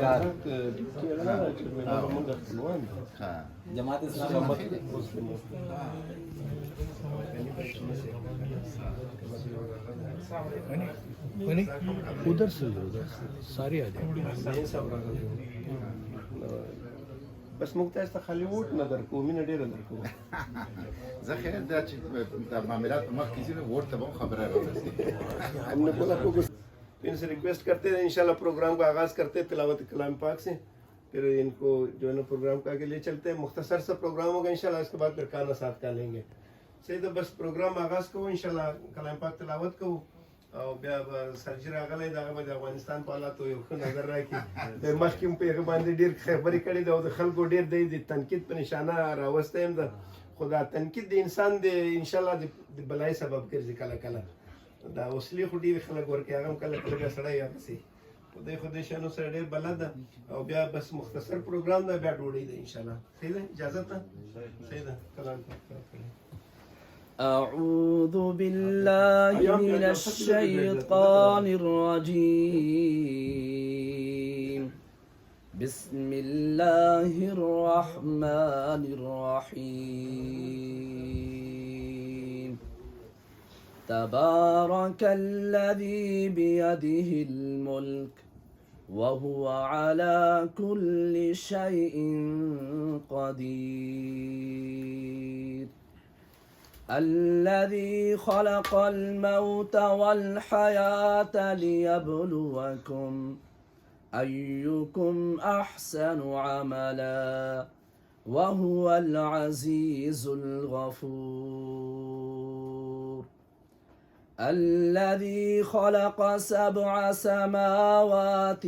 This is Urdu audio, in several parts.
کار جماعت اسلامی ادھر سے ساری آ جائیں بس موږ تاسو ته خالي ووټ نه درکوو، مینه ډېره درکوو. زه خیر دا چې د معاملات په مخ کې ځي نو ووټ ته به هم خبره راورسېږي. ہم نے بولا کو ان سے ریکویسٹ کرتے ہیں انشاءاللہ پروگرام کا آغاز کرتے تلاوت کلام پاک سے، پھر ان کو جو ہے نا پروگرام کا آگے لے چلتے ہیں. مختصر سا پروگرام ہوگا انشاءاللہ، اس کے بعد پھر کانا ساتھ کا لیں گے. صحیح تو بس پروگرام آغاز کو انشاءاللہ کلام پاک تلاوت کو او بیا سرجی راغلی د هغه به د افغانستان په حالاتو یو ښه نظر راکړي. د مخکې هم په هغه باندې ډېر خبرې کړې ده او د خلکو ډېر دی د تنقید په نشانه راوستی یم ده، خو دا تنقید د انسان د انشاءالله د بلای سبب ګرځي کله کله. دا وسلې خو ډېرې خلک ورکوي، هغه هم کله کله بیا سړی هغسې خدای خو دې شیانو سره ډېر بلد ده. او بیا بس مختصر پروګرام ده، بیا ډوډۍ ده انشاءالله. صحیح ده، اجازت ده، صحیح ده. کلام پاک أعوذ بالله من الشيطان الرجيم. بسم الله الرحمن الرحيم. تبارك الذي بيده الملك وهو على كل شيء قدير. الذي خلق الموت والحياة ليبلوكم أيكم أحسن عملا وهو العزيز الغفور. الذي خلق 7 سماوات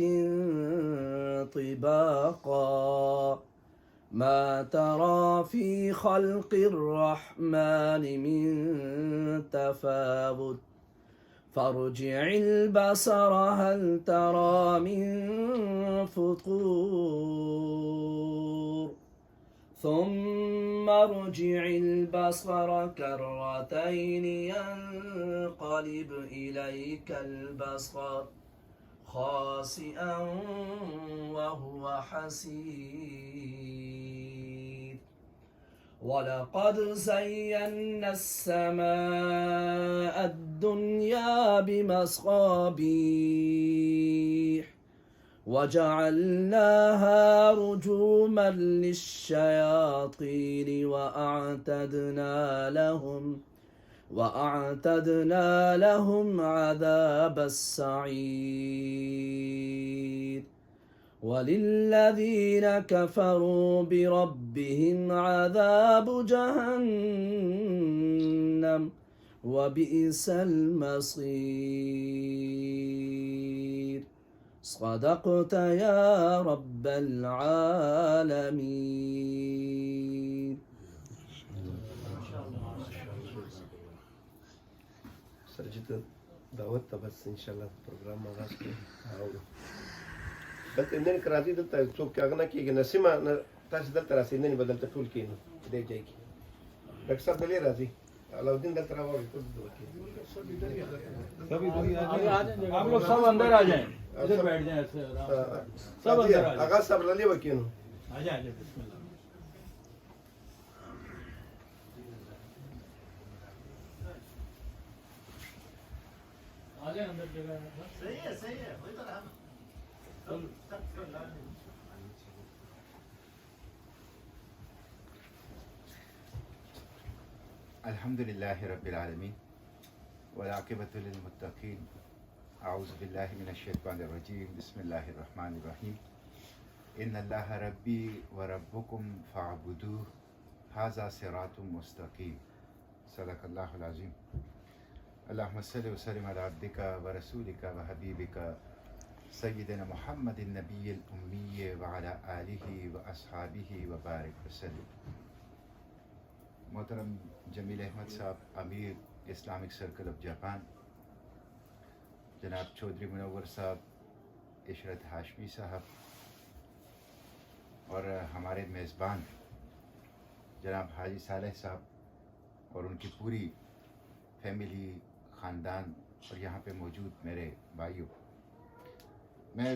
طباقا ما ترى في خلق الرحمن من تفاوت فارجع البصر هل ترى من فطور ثم ارجع البصر كرتين ينقلب إليك البصر خاسئا وهو حسير. ولقد زينا السماء الدنيا بمصابيح وجعلناها رجوما للشياطين وأعتدنا لهم عذاب السعير. وللذين كفروا بربهم عذاب جهنم وبئس المصير. صدقت يا رب العالمين. سرجد دعوت ته بس انشاءالله پروګرام آغاز کړو. بس نن راځي دلته څوک هغه نه کېږي نسیمه تاسو دلته راسئ، نن به دلته ټول کښېنو دې ځای کې. ډاکټر صاحب دلې راځي، علاؤدین دلته راوړئ ټول دعا کېږي. آپ لوگ سب اندر آ جائیں، ادھر بیٹھ جائیں ایسے سب اندر آ جائیں. آغاز صاحب دلې به کېنو. آ جائیں بسم اللہ. الحمد لله رب العالمين والعاقبة للمتقين. أعوذ بالله من الشيطان الرجيم. بسم الله الرحمن الرحيم. إن الله ربي وربكم فاعبدوه هذا صراط مستقيم. صدق الله العظيم. اللهم صل وسلم على عبدك ورسولك وحبيبك سيدنا محمد النبي الأمي وعلى آله وأصحابه وبارك وسلم. محترم جمیل احمد صاحب، امیر اسلامک سرکل آف جاپان، جناب چودھری منور صاحب، عشرت ہاشمی صاحب، اور ہمارے میزبان جناب حاجی صالح صاحب اور ان کی پوری فیملی، خاندان، اور یہاں پہ موجود میرے بھائیوں، میں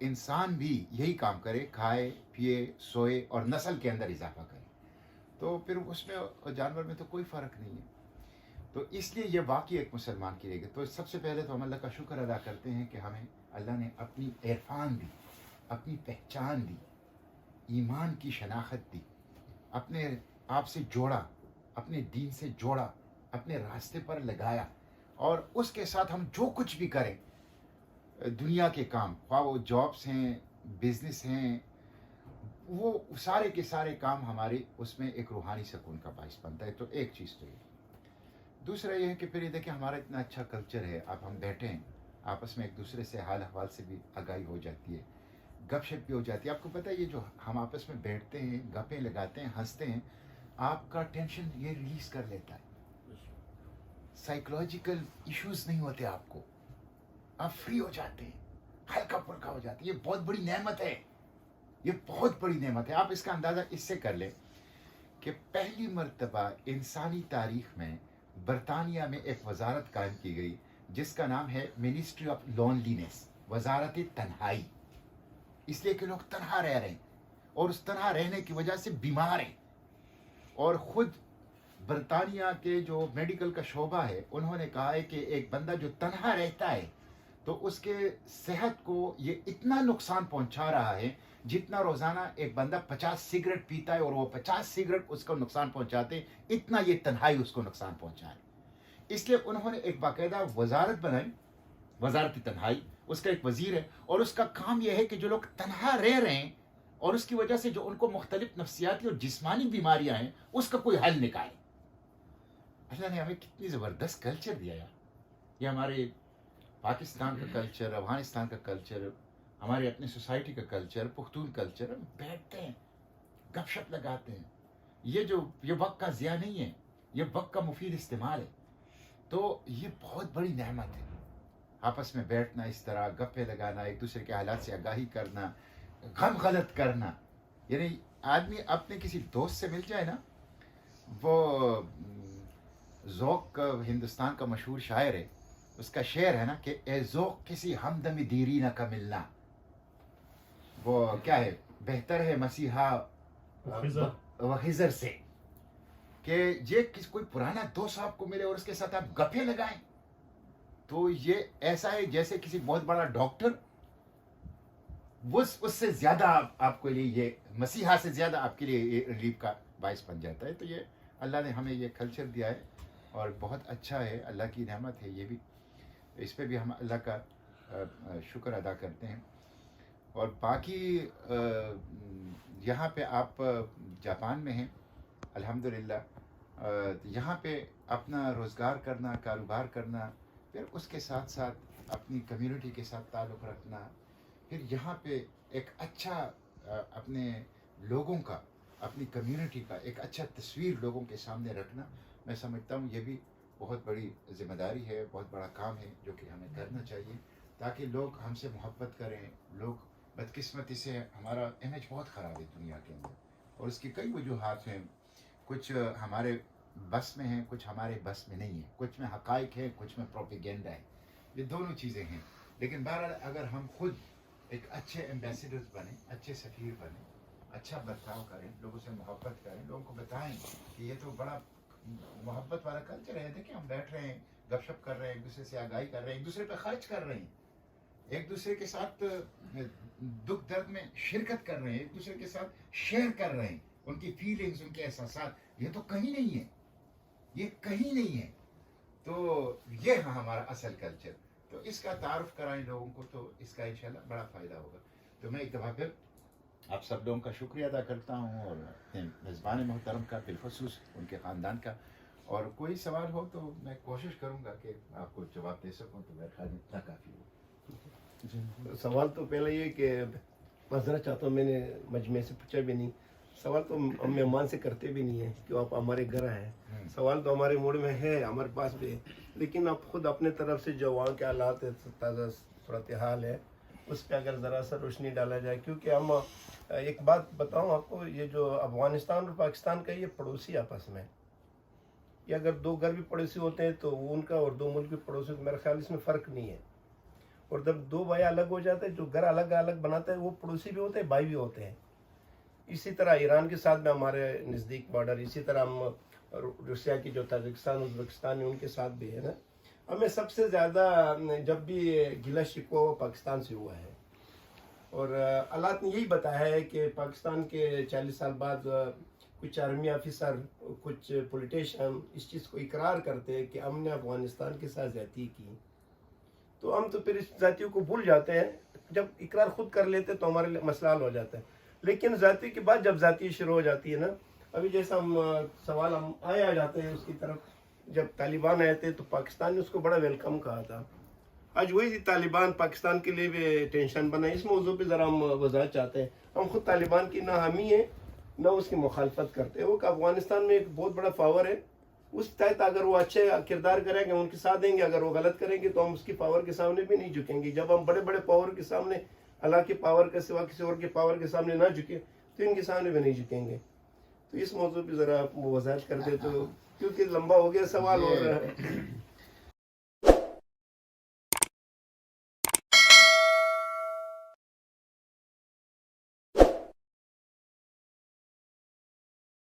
انسان بھی یہی کام کرے، کھائے پیے سوئے اور نسل کے اندر اضافہ کرے، تو پھر اس میں اور جانور میں تو کوئی فرق نہیں ہے. تو اس لیے یہ واقعی ایک مسلمان کی رہے گی. تو سب سے پہلے تو ہم اللہ کا شکر ادا کرتے ہیں کہ ہمیں اللہ نے اپنی عرفان دی، اپنی پہچان دی، ایمان کی شناخت دی، اپنے آپ سے جوڑا، اپنے دین سے جوڑا، اپنے راستے پر لگایا. اور اس کے ساتھ ہم جو کچھ بھی کریں دنیا کے کام، خواہ وہ جابس ہیں، بزنس ہیں، وہ سارے کے سارے کام ہمارے اس میں ایک روحانی سکون کا باعث بنتا ہے. تو ایک چیز تو یہ. دوسرا یہ ہے کہ پھر یہ دیکھیں ہمارا اتنا اچھا کلچر ہے. اب ہم بیٹھے ہیں آپس میں ایک دوسرے سے حال احوال سے بھی آگاہی ہو جاتی ہے، گپ شپ بھی ہو جاتی ہے. آپ کو پتہ ہے یہ جو ہم آپس میں بیٹھتے ہیں، گپیں لگاتے ہیں، ہنستے ہیں، آپ کا ٹینشن یہ ریلیز کر لیتا ہے. سائیکولوجیکل ایشوز نہیں ہوتے آپ کو، آپ فری ہو جاتے ہیں، ہلکا پھلکا ہو جاتے ہیں. یہ بہت بڑی نعمت ہے، یہ بہت بڑی نعمت ہے. آپ اس کا اندازہ اس سے کر لیں کہ پہلی مرتبہ انسانی تاریخ میں برطانیہ میں ایک وزارت قائم کی گئی جس کا نام ہے منسٹری آف لونلینس، وزارت تنہائی. اس لیے کہ لوگ تنہا رہ رہے ہیں اور اس تنہا رہنے کی وجہ سے بیمار ہیں. اور خود برطانیہ کے جو میڈیکل کا شعبہ ہے انہوں نے کہا ہے کہ ایک بندہ جو تنہا رہتا ہے تو اس کے صحت کو یہ اتنا نقصان پہنچا رہا ہے جتنا روزانہ ایک بندہ 50 سگریٹ پیتا ہے، اور وہ 50 سگریٹ اس کو نقصان پہنچاتے، اتنا یہ تنہائی اس کو نقصان پہنچا ہے. اس لیے انہوں نے ایک باقاعدہ وزارت بنائی، وزارت تنہائی. اس کا ایک وزیر ہے اور اس کا کام یہ ہے کہ جو لوگ تنہا رہ رہے ہیں اور اس کی وجہ سے جو ان کو مختلف نفسیاتی اور جسمانی بیماریاں ہیں اس کا کوئی حل نکالے. اللہ نے ہمیں کتنی زبردست کلچر دیا یار. یہ ہمارے پاکستان کا کلچر، افغانستان کا کلچر، ہمارے اپنے سوسائٹی کا کلچر، پختون کلچر. ہم بیٹھتے ہیں، گپ شپ لگاتے ہیں. یہ وقت کا ضیاع نہیں ہے، یہ وقت کا مفید استعمال ہے. تو یہ بہت بڑی نعمت ہے، آپس میں بیٹھنا، اس طرح گپے لگانا، ایک دوسرے کے حالات سے آگاہی کرنا، غم غلط کرنا. یعنی آدمی اپنے کسی دوست سے مل جائے نا، وہ ذوق ہندوستان کا مشہور شاعر ہے، اس کا شعر ہے نا کہ اے ذوق کسی ہمدم دیرینہ کا ملنا. وہ کیا ہے، بہتر ہے مسیحا و خضر سے، کہ یہ کوئی پرانا دوست آپ کو ملے اور اس کے ساتھ آپ گپے لگائیں تو یہ ایسا ہے جیسے کسی بہت بڑا ڈاکٹر، اس سے زیادہ آپ کے لیے، یہ مسیحا سے زیادہ آپ کے لیے ریلیف کا باعث بن جاتا ہے. تو یہ اللہ نے ہمیں یہ کلچر دیا ہے اور بہت اچھا ہے، اللہ کی نعمت ہے یہ بھی. اس پہ بھی ہم اللہ کا شکر ادا کرتے ہیں. اور باقی یہاں پہ آپ جاپان میں ہیں الحمدللہ، یہاں پہ اپنا روزگار کرنا، کاروبار کرنا، پھر اس کے ساتھ ساتھ اپنی کمیونٹی کے ساتھ تعلق رکھنا، پھر یہاں پہ ایک اچھا اپنے لوگوں کا، اپنی کمیونٹی کا ایک اچھا تصویر لوگوں کے سامنے رکھنا، میں سمجھتا ہوں یہ بھی بہت بڑی ذمہ داری ہے، بہت بڑا کام ہے جو کہ ہمیں کرنا چاہیے تاکہ لوگ ہم سے محبت کریں. لوگ بدقسمتی سے ہمارا امیج بہت خراب ہے دنیا کے اندر، اور اس کی کئی وجوہات ہیں. کچھ ہمارے بس میں ہیں، کچھ ہمارے بس میں نہیں ہیں. کچھ میں حقائق ہے، کچھ میں پروپیگنڈا ہے. یہ دونوں چیزیں ہیں. لیکن بہرحال اگر ہم خود ایک اچھے ایمبیسیڈرز بنیں، اچھے سفیر بنیں، اچھا برتاؤ کریں، لوگوں سے محبت کریں، لوگوں کو بتائیں کہ یہ تو بڑا محبت والا کلچر ہے. دیکھیں ہم بیٹھ رہے ہیں، گپ شپ کر رہے ہیں، ایک دوسرے سے آگاہی کر رہے ہیں، ایک دوسرے پہ خرچ کر رہے ہیں، ایک دوسرے کے ساتھ دکھ درد میں شرکت کر رہے ہیں، ایک دوسرے کے ساتھ شیئر کر رہے ہیں ان کی فیلنگز، ان کے احساسات. یہ تو کہیں نہیں ہے، یہ کہیں نہیں ہے. تو یہ ہے ہمارا اصل کلچر. تو اس کا تعارف کرائیں لوگوں کو، تو اس کا انشاءاللہ بڑا فائدہ ہوگا. تو میں ایک دفعہ پھر آپ سب لوگوں کا شکریہ ادا کرتا ہوں، اور اپنے میزبان محترم کا، بالخصوص ان کے خاندان کا. اور کوئی سوال ہو تو میں کوشش کروں گا کہ آپ کو جواب دے سکوں، تو میرے خیال میں اتنا کافی ہو. سوال تو پہلے یہ کہ معذرت چاہتا ہوں، میں نے مجمع سے پوچھا بھی نہیں. سوال تو ہم مہمان سے کرتے بھی نہیں ہیں کہ آپ ہمارے گھر آئے. سوال تو ہمارے موڈ میں ہے، ہمارے پاس بھی ہے، لیکن آپ خود اپنے طرف سے جو وہاں کے حالات ہے، تازہ صورتحال ہے، اس پہ اگر ذرا سا روشنی ڈالا جائے. کیونکہ ہم ایک بات بتاؤں آپ کو، یہ جو افغانستان اور پاکستان کا یہ پڑوسی آپس میں، یہ اگر دو گھر بھی پڑوسی ہوتے ہیں تو ان کا اور دو ملک بھی پڑوسی، میرا خیال اس میں فرق نہیں ہے. اور جب دو بھائی الگ ہو جاتے ہیں, جو گھر الگ الگ بناتے ہیں وہ پڑوسی بھی ہوتے ہیں, بھائی بھی ہوتے ہیں. اسی طرح ایران کے ساتھ میں ہمارے نزدیک بارڈر, اسی طرح ہم روسیا کی جو تاجکستان ازبکستان ہے ان کے ساتھ بھی ہے نا. ہمیں سب سے زیادہ جب بھی گلہ شکوہ پاکستان سے ہوا ہے, اور اللہ نے یہی بتایا ہے کہ پاکستان کے 40 سال بعد کچھ آرمی آفیسر, کچھ پولیٹیشین اس چیز کو اقرار کرتے ہیں کہ ہم نے افغانستان کے ساتھ زیادتی کی. تو ہم تو پھر اس ذاتیوں کو بھول جاتے ہیں, جب اقرار خود کر لیتے تو ہمارے لیے مسئلہ حل ہو جاتا ہے. لیکن ذاتی کے بعد جب ذاتی شروع ہو جاتی ہے نا, ابھی جیسا ہم سوال ہم آ جاتے ہیں اس کی طرف, جب طالبان آئے تھے تو پاکستان نے اس کو بڑا ویلکم کہا تھا. آج وہی طالبان پاکستان کے لیے بھی ٹینشن بنا. اس موضوع پہ ذرا ہم وضاحت چاہتے ہیں. ہم خود طالبان کی نہ حامی ہیں نہ اس کی مخالفت کرتے ہیں. وہ کہ افغانستان میں ایک بہت بڑا پاور ہے, اس تحت اگر وہ اچھے کردار کریں گے ان کے ساتھ دیں گے, اگر وہ غلط کریں گے تو ہم اس کی پاور کے سامنے بھی نہیں جھکیں گے. جب ہم بڑے بڑے پاور کے سامنے اللہ کی پاور کے سوا کسی اور کے پاور کے سامنے نہ جھکیں تو ان کے سامنے بھی نہیں جھکیں گے. تو اس موضوع پہ ذرا آپ وضاحت کر دیں تو, کیونکہ لمبا ہو گیا سوال. اور